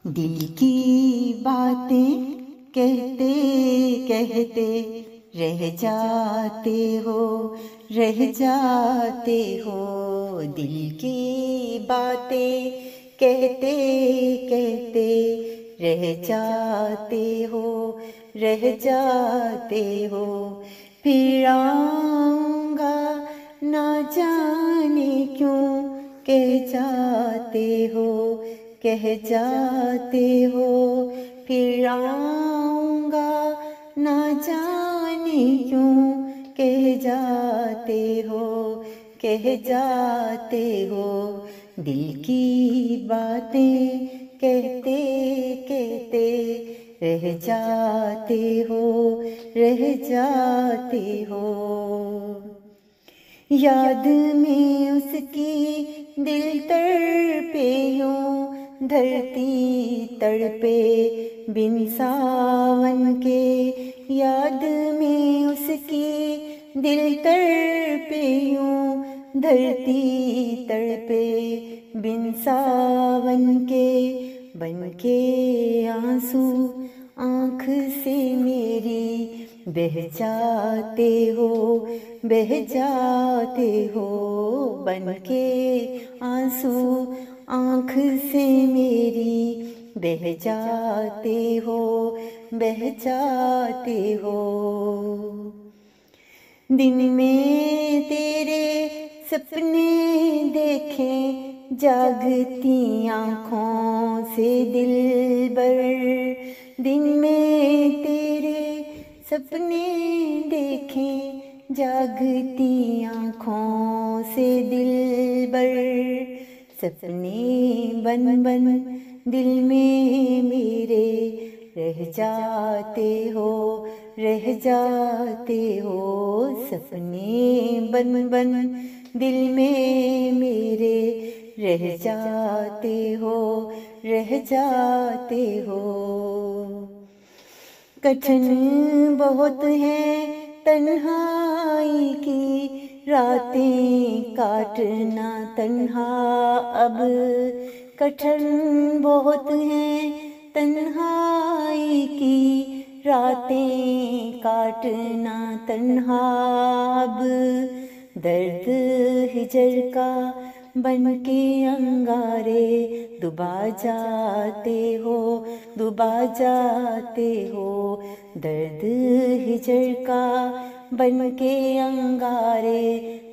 दिल की बातें कहते कहते रह जाते हो, रह जाते हो। दिल की बातें कहते कहते रह जाते हो, रह जाते हो। फिर आऊँगा ना जाने क्यों कह जाते हो, कह जाते हो। फिर आऊँगा ना जाने क्यों कह जाते हो, कह जाते हो। दिल की बातें कहते कहते रह जाते हो, रह जाते हो। याद में उसकी दिल तड़पे यूं, धरती तड़पे बिन सावन के। याद में उसकी दिल तड़पे यूं, धरती तड़पे बिन सावन के। बन के आंसू आँख से मेरी बह जाते हो, बह जाते हो। बन के आंसू आँख से मेरी बह जाते हो, बह जाते हो। दिन में तेरे सपने देखे जागती आँखों से दिलबर। दिन में तेरे सपने देखे जागती आँखों से दिलबर। सपने बन बन दिल में मेरे रह जाते हो, रह जाते हो। सपने बन बन दिल में मेरे रह जाते हो, रह जाते हो। कठिन बहुत है तन्हाई की रातें काटना तन्हा अब। कठिन बहुत है तन्हाई की रातें काटना तन्हा अब। दर्द हिजर का बन के अंगारे डुबा जाते हो, डुबा जाते हो। दर्द हिजर का बन के अंगारे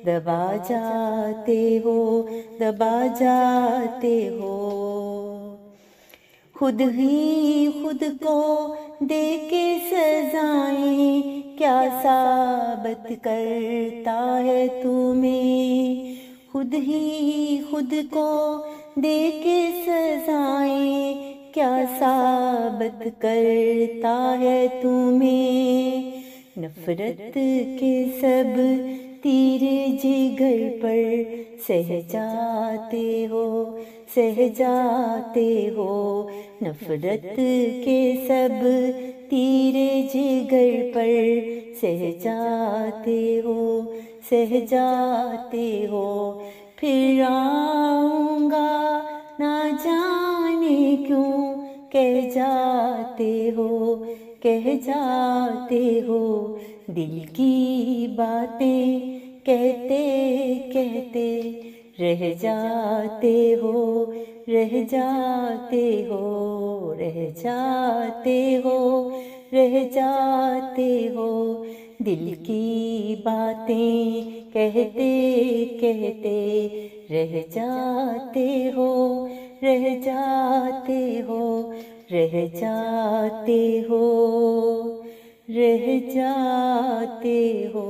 दबा जाते हो, दबा जाते हो। खुद ही खुद को दे के सजाएं क्या साबित करता है तुम्हें। खुद ही खुद को दे के सजाएं क्या साबित करता है तुम्हें। नफरत के सब तीर जिगर पर सह जाते हो, सह जाते हो। नफरत के सब तीर जिगर पर सह जाते हो, सह जाते हो। फिर आऊँगा ना जाने क्यों कह जाते हो, कह जाते हो। दिल की बातें कहते कहते रह जाते हो, रह जाते हो, रह जाते हो, रह जाते हो। दिल की बातें कहते कहते रह जाते हो, रह जाते हो, रह जाते हो, रह जाते हो।